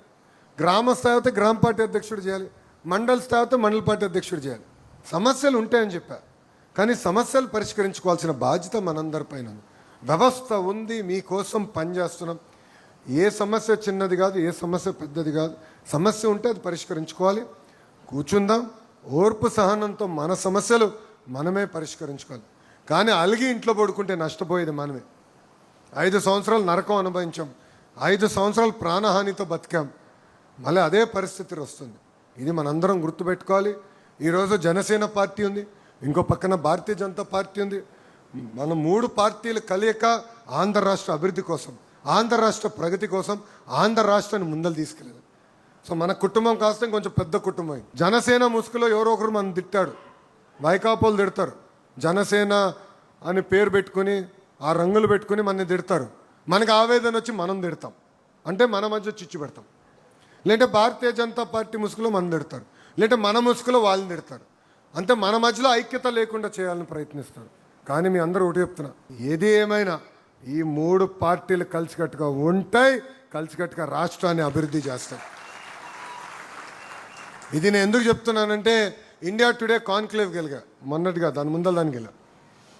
[SPEAKER 2] గ్రామ స్థాయి అయితే గ్రామ పార్టీ అధ్యక్షుడు చేయాలి, మండల స్థాయి అయితే మండల పార్టీ అధ్యక్షుడు చేయాలి. సమస్యలు ఉంటాయని చెప్పారు, కానీ సమస్యలు పరిష్కరించుకోవాల్సిన బాధ్యత మనందరిపైన ఉంది. వ్యవస్థ ఉంది, మీకోసం పనిచేస్తున్నాం. ఏ సమస్య చిన్నది కాదు, ఏ సమస్య పెద్దది కాదు. సమస్య ఉంటే అది పరిష్కరించుకోవాలి. కూర్చుందాం, ఓర్పు సహనంతో మన సమస్యలు మనమే పరిష్కరించుకోవాలి. కానీ అలిగి ఇంట్లో పడుకుంటే నష్టపోయేది మనమే. 5 సంవత్సరాలు నరకం అనుభవించాం, 5 సంవత్సరాలు ప్రాణహానితో బతికాం. మళ్ళీ అదే పరిస్థితి వస్తుంది. ఇది మనందరం గుర్తుపెట్టుకోవాలి. ఈరోజు జనసేన పార్టీ ఉంది, ఇంకో పక్కన భారతీయ జనతా పార్టీ ఉంది. మన 3 పార్టీలు కలియక ఆంధ్ర రాష్ట్ర అభివృద్ధి కోసం, ఆంధ్ర రాష్ట్ర ప్రగతి కోసం ఆంధ్ర రాష్ట్రాన్ని ముందలు తీసుకెళ్ళాలి. సో మన కుటుంబం కాస్త కొంచెం పెద్ద కుటుంబం. జనసేన ముసుగులో ఎవరో ఒకరు మనం తిట్టాడు, వైకాపోలు తిడతారు. జనసేన అని పేరు పెట్టుకుని ఆ రంగులు పెట్టుకుని మనని తిడతారు. మనకు ఆవేదన వచ్చి మనం తిడతాం, అంటే మన మధ్య చిచ్చు పెడతాం. లేదంటే భారతీయ జనతా పార్టీ ముసుగులో మనం తిడతారు, లేదంటే మన ముసుగులో వాళ్ళని తిడతారు. అంటే మన మధ్యలో ఐక్యత లేకుండా చేయాలని ప్రయత్నిస్తారు. కానీ మీ అందరూ ఒకటి చెప్తున్నా, ఏది ఏమైనా ఈ 3 పార్టీలు కలిసికట్టుగా ఉంటాయి, కలిసికట్టుగా రాష్ట్రాన్ని అభివృద్ధి చేస్తాయి. ఇది నేను ఎందుకు చెప్తున్నానంటే, ఇండియా టుడే కాన్క్లేవ్కి వెళ్ళగా మొన్నటిగా దాని ముందర దానికి వెళ్ళా.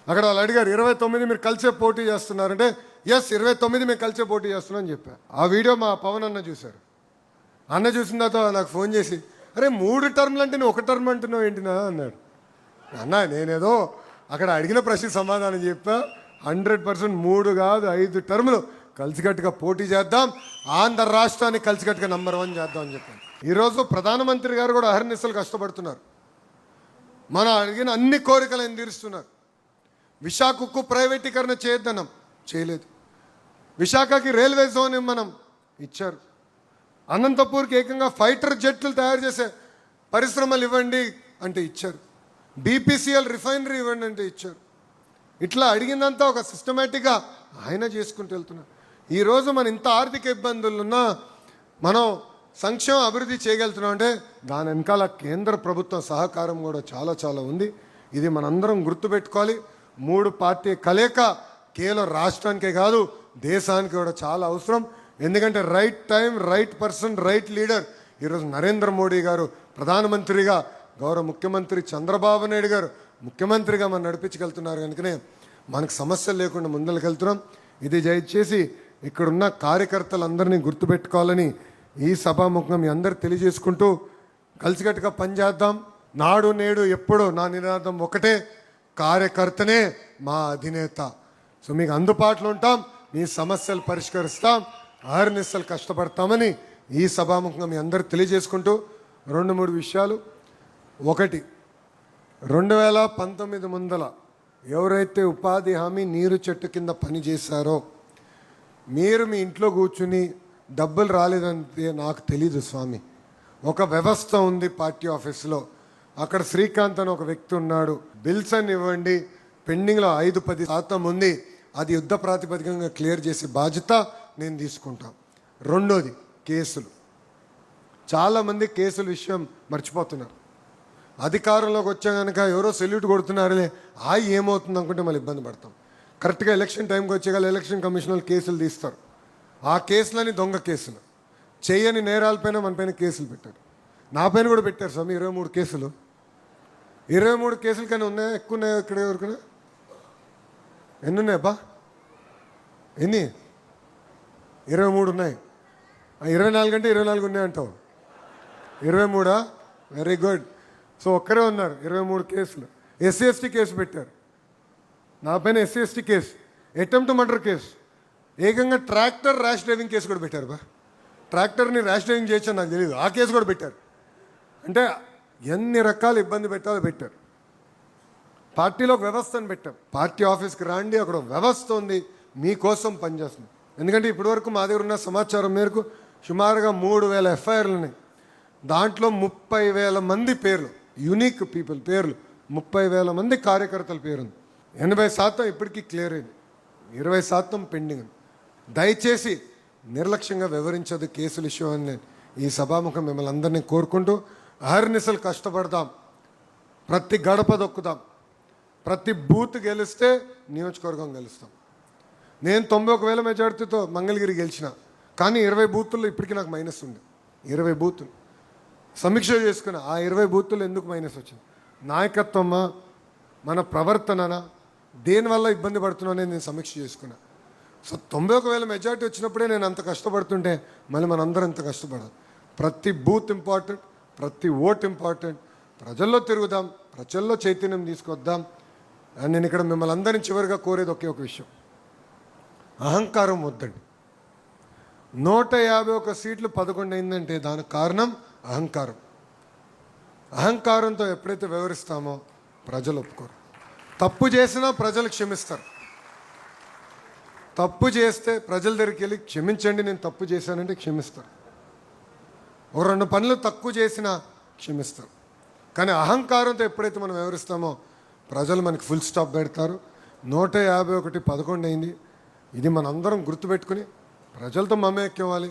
[SPEAKER 2] అక్కడ వాళ్ళు అడిగారు 29 మీరు కలిసే పోటీ చేస్తున్నారంటే, ఎస్ 29 మేము కలిసే పోటీ చేస్తున్నాం అని చెప్పా. ఆ వీడియో మా పవన్ అన్న చూశారు. అన్న చూసిన తర్వాత నాకు ఫోన్ చేసి, అరే 3 టర్మ్లు అంటే నువ్వు 1 టర్మ్ అంటున్నావు ఏంటినా అన్నాడు. అన్న నేనేదో అక్కడ అడిగిన ప్రశ్న సమాధానం చెప్పా. 100% 3 కాదు 5 టర్ములు కలిసికట్టుగా పోటీ చేద్దాం, ఆంధ్ర రాష్ట్రాన్ని కలిసికట్టుగా నంబర్ 1 చేద్దాం అని చెప్పాను. ఈరోజు ప్రధానమంత్రి గారు కూడా అహర్నిశలు కష్టపడుతున్నారు. మనం అడిగిన అన్ని కోరికలు ఆయన తీరుస్తున్నారు. విశాఖకు ప్రైవేటీకరణ చేయొద్దన్నాం, చేయలేదు. విశాఖకి రైల్వే జోన్ మనం ఇచ్చారు. అనంతపూర్కి ఏకంగా ఫైటర్ జెట్లు తయారు చేసే పరిశ్రమలు ఇవ్వండి అంటే ఇచ్చారు. బీపీసీఎల్ రిఫైనరీ ఇవ్వండి అంటే ఇచ్చారు. ఇట్లా అడిగిందంతా ఒక సిస్టమేటిక్గా ఆయన చేసుకుంటూ వెళ్తున్నారు. ఈరోజు మన ఇంత ఆర్థిక ఇబ్బందులున్నా మనం సంక్షేమ అభివృద్ధి చేయగలుగుతున్నాం అంటే దాని వెనకాల కేంద్ర ప్రభుత్వం సహకారం కూడా చాలా చాలా ఉంది. ఇది మనందరం గుర్తుపెట్టుకోవాలి. 3 పార్టీ కలయిక కేవలం రాష్ట్రానికే కాదు దేశానికి కూడా చాలా అవసరం. ఎందుకంటే right time, right person, right leader. ఈరోజు నరేంద్ర మోడీ గారు ప్రధానమంత్రిగా, గౌరవ ముఖ్యమంత్రి చంద్రబాబు నాయుడు గారు ముఖ్యమంత్రిగా మనం నడిపించగలుగుతున్నారు. కనుకనే మనకు సమస్యలు లేకుండా ముందరికెళ్తున్నాం. ఇది దయచేసి ఇక్కడున్న కార్యకర్తలందరినీ గుర్తుపెట్టుకోవాలని ఈ సభాముఖంగా మీ అందరు తెలియజేసుకుంటూ కలిసికట్టుగా పనిచేద్దాం. నాడు నేడు ఎప్పుడు నా నినాదం ఒకటే, కార్యకర్తనే మా అధినేత. సో మీకు అందుబాటులో ఉంటాం, మీ సమస్యలు పరిష్కరిస్తాం, అహర్నిశలు కష్టపడతామని ఈ సభాముఖంగా మీ అందరు తెలియజేసుకుంటూ 2-3 విషయాలు. ఒకటి, 2019 ముందల ఎవరైతే ఉపాధి హామీ నీరు చెట్టు కింద పని చేశారో మీరు మీ ఇంట్లో కూర్చుని డబ్బులు రాలేదంటే నాకు తెలీదు స్వామి. ఒక వ్యవస్థ ఉంది పార్టీ ఆఫీస్లో, అక్కడ శ్రీకాంత్ అని ఒక వ్యక్తి ఉన్నాడు. బిల్స్ అని ఇవ్వండి, పెండింగ్లో 5-10% ఉంది, అది యుద్ధ ప్రాతిపదికంగా క్లియర్ చేసే బాధ్యత నేను తీసుకుంటాను. రెండోది, కేసులు. చాలామంది కేసుల విషయం మర్చిపోతున్నారు. అధికారంలోకి వచ్చా కనుక ఎవరో సెల్యూట్ కొడుతున్నారులే, ఏమవుతుంది అనుకుంటే మళ్ళీ ఇబ్బంది పడతాం. కరెక్ట్గా ఎలక్షన్ టైంకి వచ్చేగాలి ఎలక్షన్ కమిషనర్లు కేసులు తీస్తారు. ఆ కేసులని దొంగ కేసులు, చేయని నేరాలపైన మన పైన కేసులు పెట్టారు. నా పైన కూడా పెట్టారు స్వామి 23 కేసులు. 23 కేసులు కానీ ఉన్నాయా? ఎక్కువ ఉన్నాయా? ఇక్కడ ఎవరికైనా ఎన్ని ఉన్నాయబ్బా? ఎన్ని? 23 ఉన్నాయి. 24 అంటే 24 ఉన్నాయంటావు. 23? Very good. సో ఒక్కరే ఉన్నారు 23 కేసులు. SC/ST కేసు పెట్టారు నా పైన. SC/ST case, attempt murder case, ఏకంగా ట్రాక్టర్ ర్యాష్ డ్రైవింగ్ కేసు కూడా పెట్టారు. ట్రాక్టర్ని ర్యాష్ డ్రైవింగ్ చేయొచ్చని నాకు తెలియదు, ఆ కేసు కూడా పెట్టారు. అంటే ఎన్ని రకాల ఇబ్బంది పెట్టాలో పెట్టారు. పార్టీలో ఒక వ్యవస్థను పెట్టాం. పార్టీ ఆఫీస్కి రాండి, అక్కడ ఒక వ్యవస్థ ఉంది మీకోసం పనిచేస్తుంది. ఎందుకంటే ఇప్పటివరకు మా దగ్గర ఉన్న సమాచారం మేరకు సుమారుగా 3000 ఎఫ్ఐఆర్లు ఉన్నాయి. దాంట్లో 30,000 మంది పేర్లు, యూనిక్ పీపుల్ పేర్లు, 30,000 మంది కార్యకర్తల పేరుంది. 80% ఇప్పటికీ క్లియర్ అయింది, 20% పెండింగ్. దయచేసి నిర్లక్ష్యంగా వివరించదు కేసుల ఇష్యూ అని నేను ఈ సభాముఖం మిమ్మల్ని అందరినీ కోరుకుంటూ అహర్నిశలు కష్టపడదాం, ప్రతి గడప దొక్కుదాం, ప్రతి బూత్ గెలిస్తే నియోజకవర్గం గెలుస్తాం. నేను 91,000 మెజార్టీతో మంగళగిరి గెలిచిన, కానీ 20 బూతుల్లో ఇప్పటికీ నాకు మైనస్ ఉంది. 20 బూతులు సమీక్ష చేసుకున్నా, ఆ 20 బూతులు ఎందుకు మైనస్ వచ్చింది? నాయకత్వమా, మన ప్రవర్తననా, దేనివల్ల ఇబ్బంది పడుతున్నానని నేను సమీక్ష చేసుకున్నా. సో 91,000 మెజార్టీ వచ్చినప్పుడే నేను అంత కష్టపడుతుంటే మళ్ళీ మనందరం అంత కష్టపడాలి. ప్రతి బూత్ ఇంపార్టెంట్, ప్రతి ఓట్ ఇంపార్టెంట్. ప్రజల్లో తిరుగుదాం, ప్రజల్లో చైతన్యం తీసుకొద్దాం. అండ్ నేను ఇక్కడ మిమ్మల్ని అందరినీ చివరిగా కోరేది ఒకే ఒక విషయం, అహంకారం వద్దండి. 151 సీట్లు 11 అయిందంటే దానికి కారణం అహంకారం. అహంకారంతో ఎప్పుడైతే వ్యవహరిస్తామో ప్రజలు ఒప్పుకోరు. తప్పు చేసినా ప్రజలు క్షమిస్తారు. తప్పు చేస్తే ప్రజల దగ్గరికి వెళ్ళి క్షమించండి నేను తప్పు చేశానంటే క్షమిస్తారు. ఒక 2 పనులు తక్కువ చేసినా క్షమిస్తారు. కానీ అహంకారంతో ఎప్పుడైతే మనం వ్యవహరిస్తామో ప్రజలు మనకి ఫుల్ స్టాప్ పెడతారు. 151 11 అయింది. ఇది మనందరం గుర్తుపెట్టుకుని ప్రజలతో మమేక్యం అవ్వాలి,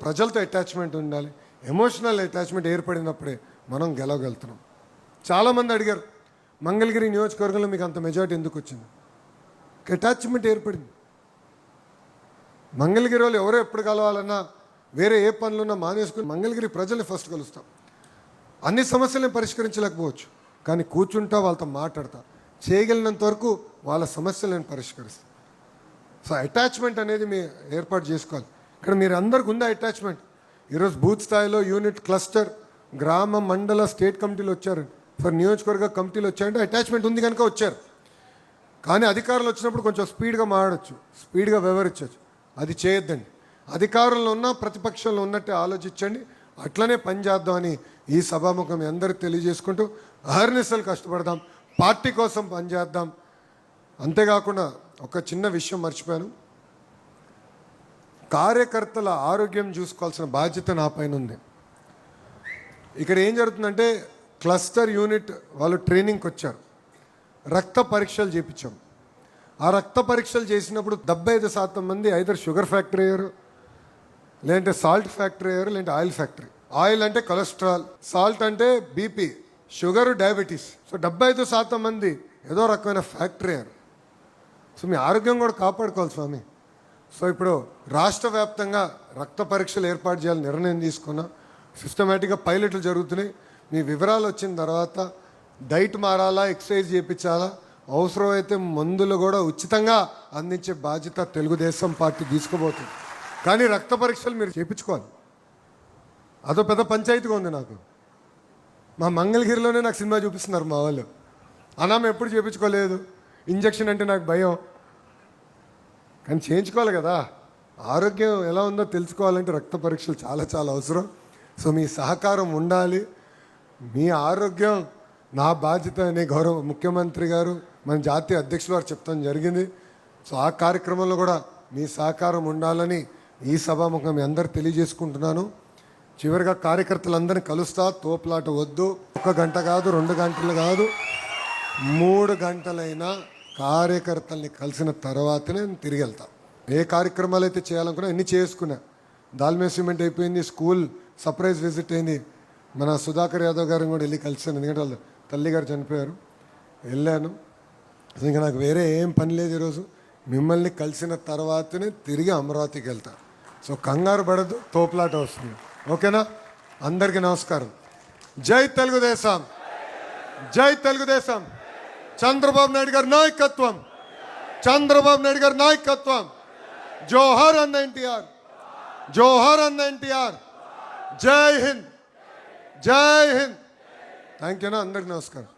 [SPEAKER 2] ప్రజలతో అటాచ్మెంట్ ఉండాలి. ఎమోషనల్ అటాచ్మెంట్ ఏర్పడినప్పుడే మనం గెలవగలుగుతున్నాం. చాలామంది అడిగారు, మంగళగిరి నియోజకవర్గంలో మీకు అంత మెజార్టీ ఎందుకు వచ్చింది? అటాచ్మెంట్ ఏర్పడింది. మంగళగిరి వాళ్ళు ఎవరో ఎప్పుడు కలవాలన్నా, వేరే ఏ పనులున్నా మానేసుకుని మంగళగిరి ప్రజల్ని ఫస్ట్ కలుస్తాం. అన్ని సమస్యలను పరిష్కరించలేకపోవచ్చు, కానీ కూర్చుంటా వాళ్ళతో మాట్లాడతా, చేయగలిగినంత వరకు వాళ్ళ సమస్యలను పరిష్కరిస్తాం. సో అటాచ్మెంట్ అనేది మీరు ఏర్పాటు చేసుకోవాలి. ఇక్కడ మీరు అందరికి ఉందా అటాచ్మెంట్? ఈరోజు బూత్ స్థాయిలో యూనిట్, క్లస్టర్, గ్రామ, మండల, స్టేట్ కమిటీలు వచ్చారు, ఫర్ నియోజకవర్గ కమిటీలు వచ్చాయంటే అటాచ్మెంట్ ఉంది కనుక వచ్చారు. కానీ అధికారులు వచ్చినప్పుడు కొంచెం స్పీడ్గా మాట్లాడచ్చు, స్పీడ్గా వ్యవహరించవచ్చు. అది చేయొద్దండి. అధికారంలో ఉన్న ప్రతిపక్షంలో ఉన్నట్టే ఆలోచించండి, అట్లనే పనిచేద్దామని ఈ సభాముఖం మీ అందరికీ తెలియజేసుకుంటూ అహర్నిశలు కష్టపడదాం, పార్టీ కోసం పనిచేద్దాం. అంతేకాకుండా ఒక చిన్న విషయం మర్చిపోయాను, కార్యకర్తల ఆరోగ్యం చూసుకోవాల్సిన బాధ్యత నా పైన ఉంది. ఇక్కడ ఏం జరుగుతుందంటే క్లస్టర్ యూనిట్ వాళ్ళు ట్రైనింగ్కి వచ్చారు, రక్త పరీక్షలు చేయించాం. ఆ రక్త పరీక్షలు చేసినప్పుడు 75% మంది ఐదర్ షుగర్ ఫ్యాక్టరీ అయ్యారు, లేదంటే సాల్ట్ ఫ్యాక్టరీ అయ్యారు, లేదంటే ఆయిల్ ఫ్యాక్టరీ. ఆయిల్ అంటే కొలెస్ట్రాల్, సాల్ట్ అంటే బీపీ, షుగర్ డయాబెటీస్. సో 75% మంది ఏదో రకమైన ఫ్యాక్టరీ అయ్యారు. సో మీ ఆరోగ్యం కూడా కాపాడుకోవాలి స్వామి. సో ఇప్పుడు రాష్ట్ర వ్యాప్తంగా రక్త పరీక్షలు ఏర్పాటు చేయాలని నిర్ణయం తీసుకున్నా. సిస్టమేటిక్గా పైలట్లు జరుగుతున్నాయి. మీ వివరాలు వచ్చిన తర్వాత డైట్ మారాలా, ఎక్సర్సైజ్ చేయించాలా, అవసరమైతే మందులు కూడా ఉచితంగా అందించే బాధ్యత తెలుగుదేశం పార్టీ తీసుకోబోతుంది. కానీ రక్త పరీక్షలు మీరు చేయించుకోవాలి. అదో పెద్ద పంచాయతీగా ఉంది నాకు. మా మంగళగిరిలోనే నాకు సినిమా చూపిస్తున్నారు మా వాళ్ళు. అనామ ఎప్పుడు చేయించుకోలేదు, ఇంజక్షన్ అంటే నాకు భయం. కానీ చేయించుకోవాలి కదా, ఆరోగ్యం ఎలా ఉందో తెలుసుకోవాలంటే రక్త పరీక్షలు చాలా చాలా అవసరం. సో మీ సహకారం ఉండాలి. మీ ఆరోగ్యం నా బాధ్యత అని గౌరవ ముఖ్యమంత్రి గారు, మన జాతీయ అధ్యక్షులు వారు చెప్తాం జరిగింది. సో ఆ కార్యక్రమంలో కూడా మీ సహకారం ఉండాలని ఈ సభాముఖం మీ అందరు తెలియజేసుకుంటున్నాను. చివరిగా కార్యకర్తలందరినీ కలుస్తా, తోపులాట వద్దు. 1 గంట కాదు, 2 గంటలు కాదు, 3 గంటలైనా కార్యకర్తల్ని కలిసిన తర్వాతనే నేను తిరిగి వెళ్తా. ఏ కార్యక్రమాలు అయితే చేయాలనుకున్నా అన్నీ చేసుకున్నా. దాల్మే సిమెంట్ అయిపోయింది, స్కూల్ సర్ప్రైజ్ విజిట్ అయింది. మన సుధాకర్ యాదవ్ గారిని కూడా వెళ్ళి కలిసాను, ఎందుకంటే వాళ్ళ తల్లిగారు చనిపోయారు. వెళ్ళాను. ఇంకా నాకు వేరే ఏం పని లేదు ఈరోజు. మిమ్మల్ని కలిసిన తర్వాతనే తిరిగి అమరావతికి వెళ్తా. సో కంగారు పడద్దు, తోపులాట వస్తుంది. ఓకేనా? అందరికీ నమస్కారం. జై తెలుగుదేశం, జై తెలుగుదేశం. చంద్రబాబు నాయుడు గారి నాయకత్వం, చంద్రబాబు నాయుడు గారి నాయకత్వం. జోహర్ అన్న ఎన్టీఆర్, జోహర్ అన్న ఎన్టీఆర్. జై హింద్, జై హింద్. థ్యాంక్ యూనా, అందరికి నమస్కారం.